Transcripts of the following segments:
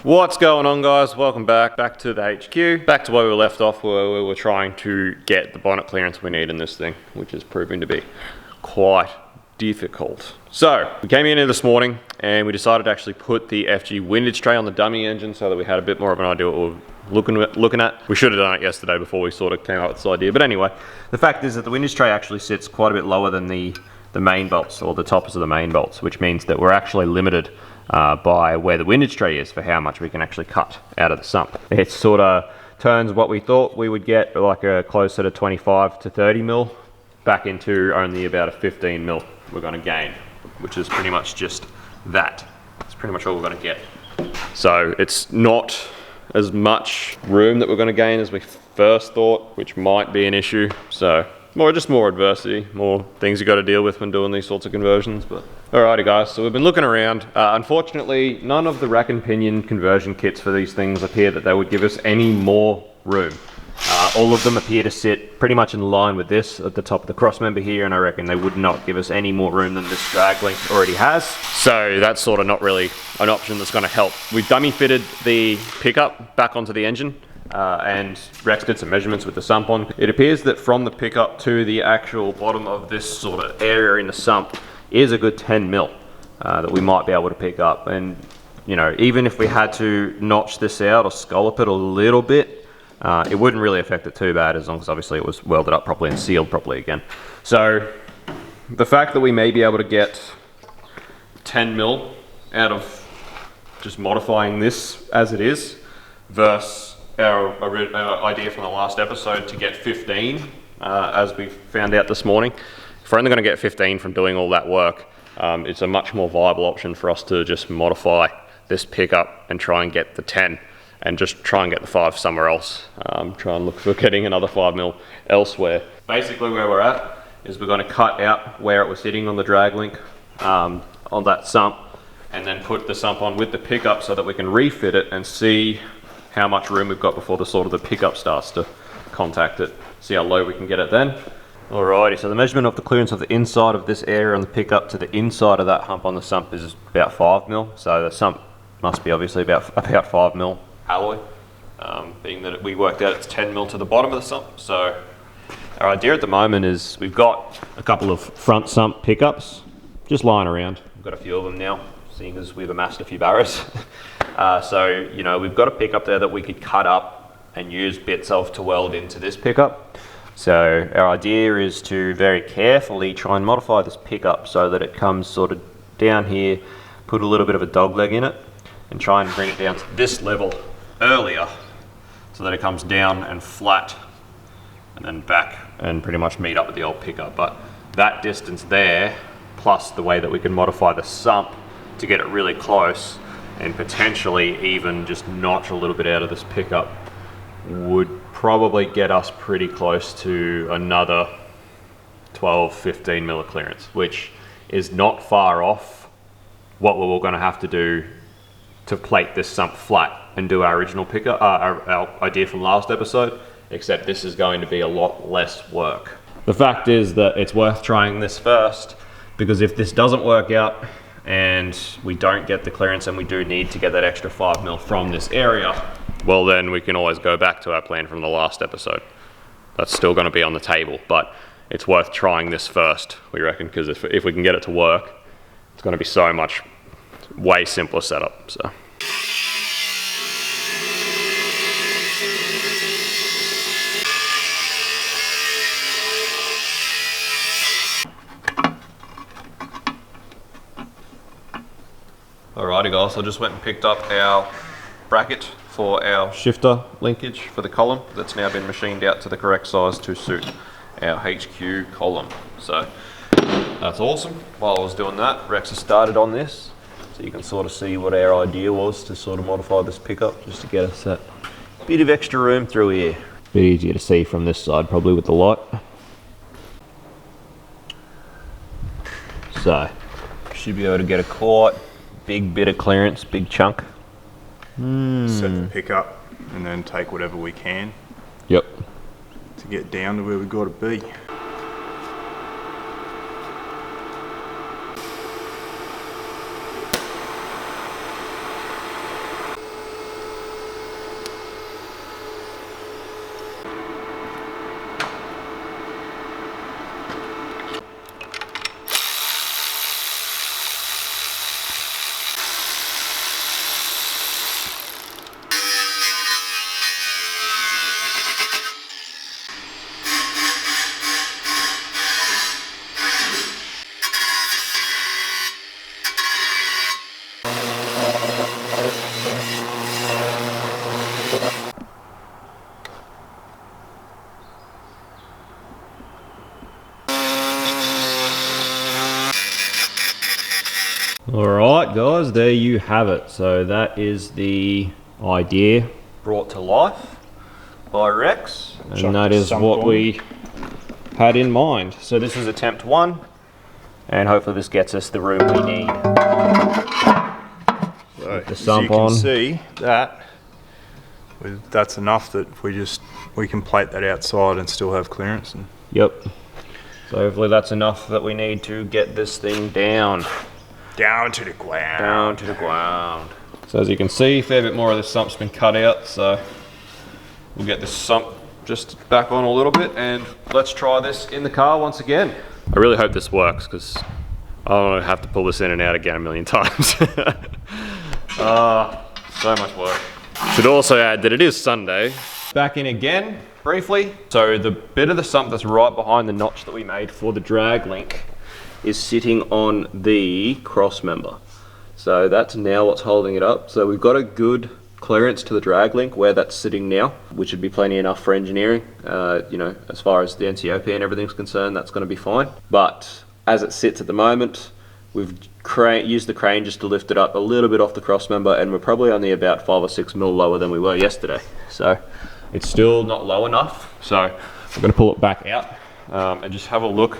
What's going on, guys? Welcome back to the HQ, back to where we left off, where we were trying to get the bonnet clearance we need in this thing, which is proving to be quite difficult. So we came in here this morning and we decided to actually put the FG windage tray on the dummy engine so that we had a bit more of an idea what we were looking at. We should have done it yesterday before we sort of came up with this idea, but anyway, the fact is that the windage tray actually sits quite a bit lower than the main bolts, or the toppers of the main bolts, which means that we're actually limited by where the windage tray is for how much we can actually cut out of the sump. It sort of turns what we thought we would get, like a closer to 25 to 30 mil, back into only about a 15 mil we're going to gain, which is pretty much just that. It's pretty much all we're going to get. So it's not as much room that we're going to gain as we first thought, which might be an issue. So just more adversity, more things you got to deal with when doing these sorts of conversions. But alrighty, guys, so we've been looking around. Unfortunately, none of the rack and pinion conversion kits for these things appear that they would give us any more room. All of them appear to sit pretty much in line with this at the top of the crossmember here, and I reckon they would not give us any more room than this drag length already has. So that's sort of not really an option that's going to help. We've dummy fitted the pickup back onto the engine. And Rex did some measurements with the sump on. It appears that from the pickup to the actual bottom of this sort of area in the sump is a good 10 mil that we might be able to pick up. And you know, even if we had to notch this out or scallop it a little bit, it wouldn't really affect it too bad, as long as obviously it was welded up properly and sealed properly again. So the fact that we may be able to get 10 mil out of just modifying this as it is versus our idea from the last episode to get 15, as we found out this morning. If we're only going to get 15 from doing all that work, it's a much more viable option for us to just modify this pickup and try and get the 10 and just try and get the 5 somewhere else. Try and look for getting another 5 mil elsewhere. Basically where we're at is we're going to cut out where it was sitting on the drag link on that sump, and then put the sump on with the pickup so that we can refit it and see how much room we've got before the pickup starts to contact it. See how low we can get it then. Alrighty, so the measurement of the clearance of the inside of this area on the pickup to the inside of that hump on the sump is about 5 mil. So the sump must be obviously about 5 mil alloy, being that we worked out it's 10 mil to the bottom of the sump. So our idea at the moment is we've got a couple of front sump pickups just lying around. We've got a few of them now, seeing as we've amassed a few barras. So, you know, we've got a pickup there that we could cut up and use bits of to weld into this pickup. So our idea is to very carefully try and modify this pickup so that it comes sort of down here, put a little bit of a dog leg in it, and try and bring it down to this level earlier so that it comes down and flat and then back and pretty much meet up with the old pickup. But that distance there, plus the way that we can modify the sump to get it really close, and potentially even just notch a little bit out of this pickup, would probably get us pretty close to another 12-15 mil clearance, which is not far off what we're going to have to do to plate this sump flat and do our original pickup, our idea from last episode, except this is going to be a lot less work. The fact is that it's worth trying this first, because if this doesn't work out and we don't get the clearance and we do need to get that extra 5 mil from this area, well then we can always go back to our plan from the last episode. That's still going to be on the table, but it's worth trying this first, we reckon, because if we can get it to work, it's going to be so much way simpler setup. So alrighty, guys, so I just went and picked up our bracket for our shifter linkage for the column that's now been machined out to the correct size to suit our HQ column. So that's awesome. While I was doing that, Rex has started on this, so you can sort of see what our idea was to sort of modify this pickup just to get us that bit of extra room through here. Bit easier to see from this side probably with the light. So should be able to get a quite big bit of clearance, big chunk. Set the pickup and then take whatever we can. Yep. To get down to where we've got to be. Alright guys, there you have it. So that is the idea brought to life by Rex, and that is what we had in mind. So this is attempt 1, and hopefully this gets us the room we need. So the sump on. You can see that that's enough that we can plate that outside and still have clearance. And yep. So hopefully that's enough that we need to get this thing down. Down to the ground. Down to the ground. So as you can see, a fair bit more of this sump's been cut out, so we'll get this sump just back on a little bit, and let's try this in the car once again. I really hope this works, because I don't want to have to pull this in and out again a million times. So much work. Should also add that it is Sunday. Back in again, briefly. So the bit of the sump that's right behind the notch that we made for the drag link is sitting on the cross member. So that's now what's holding it up. So we've got a good clearance to the drag link where that's sitting now, which would be plenty enough for engineering. You know, as far as the NCOP and everything's concerned, that's going to be fine. But as it sits at the moment, we've used the crane just to lift it up a little bit off the cross member, and we're probably only about 5 or 6 mil lower than we were yesterday. So it's still not low enough. So we're going to pull it back out and just have a look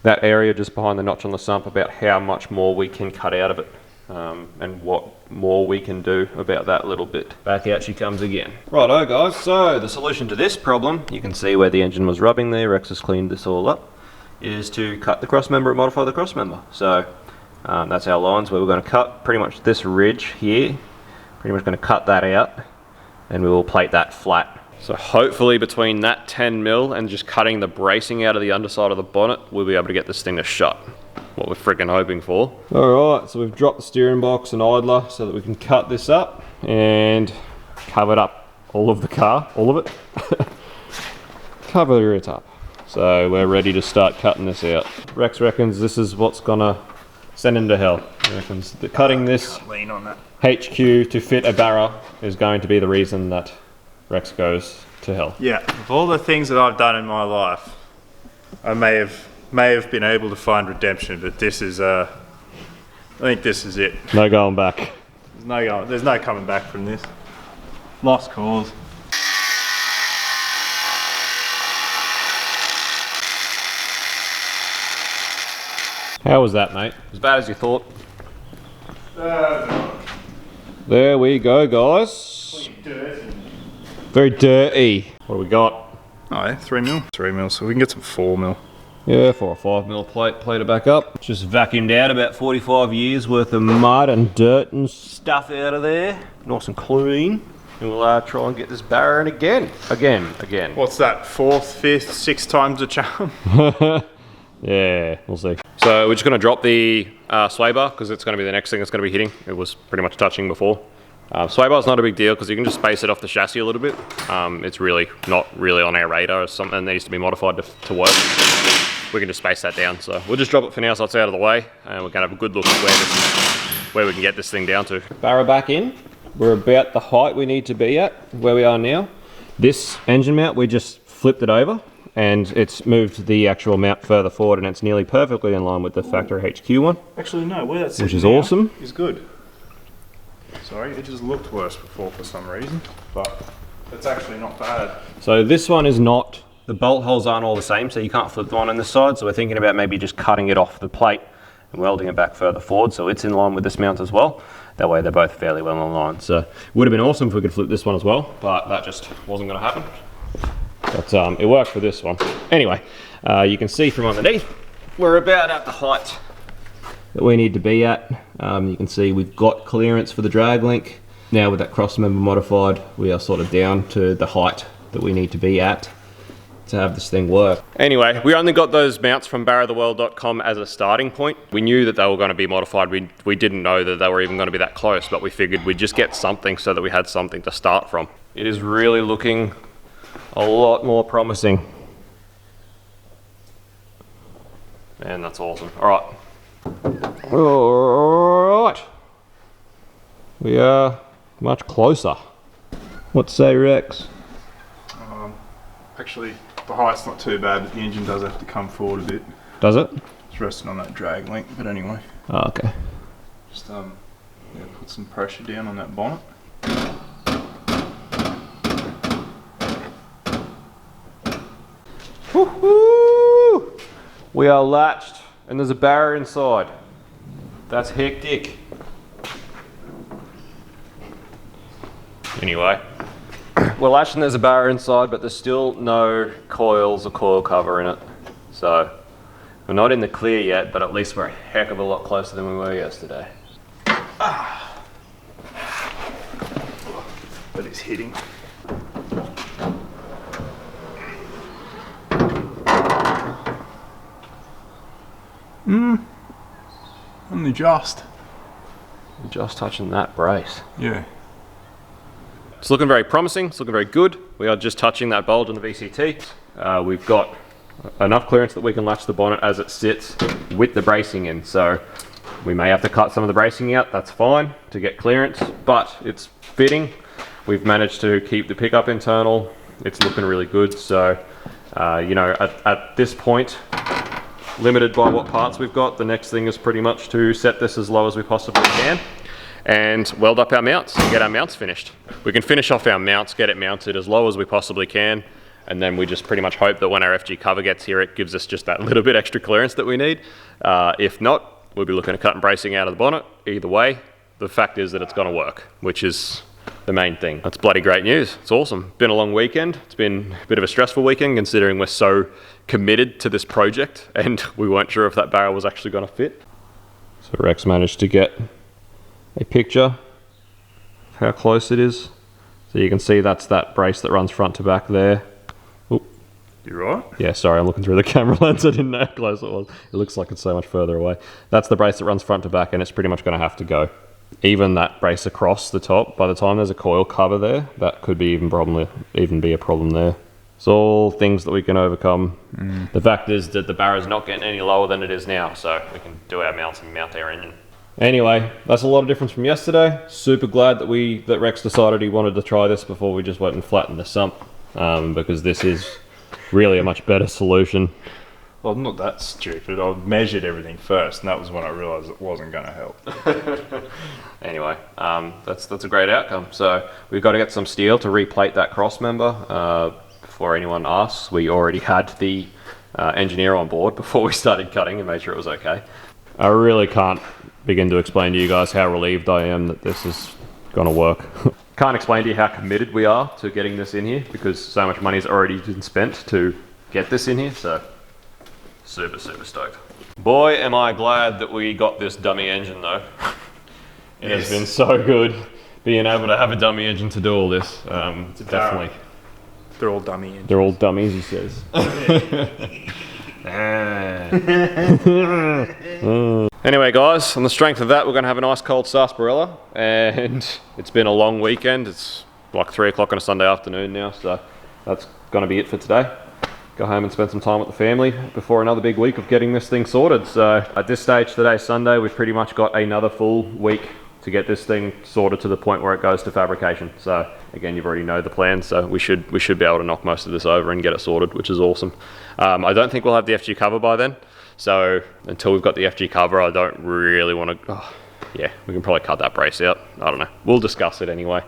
that area just behind the notch on the sump about how much more we can cut out of it. And what more we can do about that little bit. Back out she comes again. Righto guys, so the solution to this problem, you can see where the engine was rubbing there, Rex has cleaned this all up, is to cut the cross member and modify the cross member. So that's our lines where we're going to cut pretty much this ridge here, pretty much going to cut that out, and we will plate that flat. So hopefully between that 10 mil and just cutting the bracing out of the underside of the bonnet, we'll be able to get this thing to shut. What we're freaking hoping for. Alright, so we've dropped the steering box and idler so that we can cut this up and cover up all of the car, all of it. Cover it up. So we're ready to start cutting this out. Rex reckons this is what's gonna send him to hell. He reckons that cutting this lean on that HQ to fit a Barra is going to be the reason that Rex goes to hell. Yeah, of all the things that I've done in my life, I may have been able to find redemption, but this is I think this is it. No going back. There's no coming back from this. Lost cause. How was that, mate? As bad as you thought? There we go, guys. Very dirty. What do we got? Oh, 3 mil. 3 mil, so we can get some 4 mil. Yeah, 4 or 5 mil plate it back up. Just vacuumed out about 45 years worth of mud and dirt and stuff out of there. Nice and clean. And we'll try and get this Barra in again. Again. What's that, 4th, 5th, 6 times a charm? Yeah, we'll see. So we're just going to drop the sway bar because it's going to be the next thing that's going to be hitting. It was pretty much touching before. Sway bar is not a big deal because you can just space it off the chassis a little bit. It's really not really on our radar. It's something that needs to be modified to work. We can just space that down. So we'll just drop it for now so it's out of the way, and we're going to have a good look at where we can get this thing down to. Barra back in. We're about the height we need to be at where we are now. This engine mount, we just flipped it over and it's moved the actual mount further forward, and it's nearly perfectly in line with the factory HQ one. Actually, no, where that's which is awesome. Is good. Sorry, it just looked worse before for some reason, but it's actually not bad. So this one is not, the bolt holes aren't all the same, so you can't flip the one on this side, so we're thinking about maybe just cutting it off the plate and welding it back further forward so it's in line with this mount as well. That way they're both fairly well in line. So it would have been awesome if we could flip this one as well, but that just wasn't going to happen. But it worked for this one. Anyway, you can see from underneath, we're about at the height that we need to be at. You can see we've got clearance for the drag link. Now with that cross member modified, we are sort of down to the height that we need to be at to have this thing work. Anyway, we only got those mounts from barratheworld.com as a starting point. We knew that they were going to be modified. We didn't know that they were even going to be that close, but we figured we'd just get something so that we had something to start from. It is really looking a lot more promising. Man, that's awesome. All right. All right. We are much closer. What say, Rex? Actually, the height's not too bad, but the engine does have to come forward a bit. Does it? It's resting on that drag link, but anyway. Oh, okay. Just yeah, put some pressure down on that bonnet. Woohoo! We are latched and there's a barra inside. That's hectic. Anyway, we're latched and there's a barra inside, but there's still no coils or coil cover in it. So we're not in the clear yet, but at least we're a heck of a lot closer than we were yesterday. But it's hitting. Only just. Just touching that brace. Yeah. It's looking very promising, it's looking very good. We are just touching that bulge on the VCT. We've got enough clearance that we can latch the bonnet as it sits with the bracing in. So we may have to cut some of the bracing out, that's fine, to get clearance, but it's fitting. We've managed to keep the pickup internal. It's looking really good. So, you know, at this point, limited by what parts we've got, the next thing is pretty much to set this as low as we possibly can and weld up our mounts and get our mounts finished. We can finish off our mounts, get it mounted as low as we possibly can, and then we just pretty much hope that when our FG cover gets here, it gives us just that little bit extra clearance that we need. If not, we'll be looking at cutting bracing out of the bonnet. Either way, the fact is that it's gonna work, which is the main thing. That's bloody great news. It's awesome. Been a long weekend. It's been a bit of a stressful weekend considering we're so committed to this project and we weren't sure if that barrel was actually gonna fit. So Rex managed to get a picture of how close it is. So you can see that's that brace that runs front to back there. Oop. You right? Yeah, sorry, I'm looking through the camera lens. I didn't know how close it was. It looks like it's so much further away. That's the brace that runs front to back and it's pretty much gonna have to go. Even that brace across the top, by the time there's a coil cover there, that could be even be a problem there. It's all things that we can overcome. The fact is that the barra's not getting any lower than it is now, so we can do our mounts and mount our engine. Anyway, that's a lot of difference from yesterday. Super glad that Rex decided he wanted to try this before we just went and flattened the sump, because this is really a much better solution. Well, I'm not that stupid. I measured everything first, and that was when I realised it wasn't going to help. Anyway, that's a great outcome. So we've got to get some steel to replate that cross member. Before anyone asks, we already had the engineer on board before we started cutting and made sure it was okay. I really can't begin to explain to you guys how relieved I am that this is going to work. Can't explain to you how committed we are to getting this in here because so much money's already been spent to get this in here. So super stoked. Boy, am I glad that we got this dummy engine though. It has been so good being able to have a dummy engine to do all this. Definitely. They're all dummy engines. They're all dummies, he says. Anyway guys, on the strength of that, we're going to have a nice cold sarsaparilla, and it's been a long weekend. It's like 3 o'clock on a Sunday afternoon now, so that's going to be it for today. Go home and spend some time with the family before another big week of getting this thing sorted. So at this stage, today's Sunday, we've pretty much got another full week to get this thing sorted to the point where it goes to fabrication. So again, you've already know the plan, so we should be able to knock most of this over and get it sorted, which is awesome. I don't think we'll have the FG cover by then, so until we've got the FG cover, I don't really want to. Yeah, we can probably cut that brace out. I don't know. We'll discuss it anyway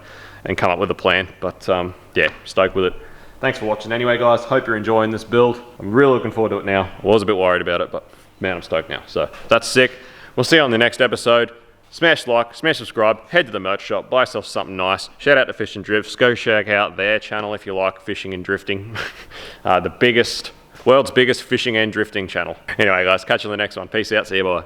and come up with a plan. But yeah, stoked with it. Thanks for watching anyway, guys. Hope you're enjoying this build. I'm really looking forward to it now. I was a bit worried about it, but man, I'm stoked now. So that's sick. We'll see you on the next episode. Smash like, smash subscribe, head to the merch shop, buy yourself something nice. Shout out to Fish and Drifts. Go check out their channel if you like fishing and drifting. The world's biggest fishing and drifting channel. Anyway, guys, catch you on the next one. Peace out. See you. Bye.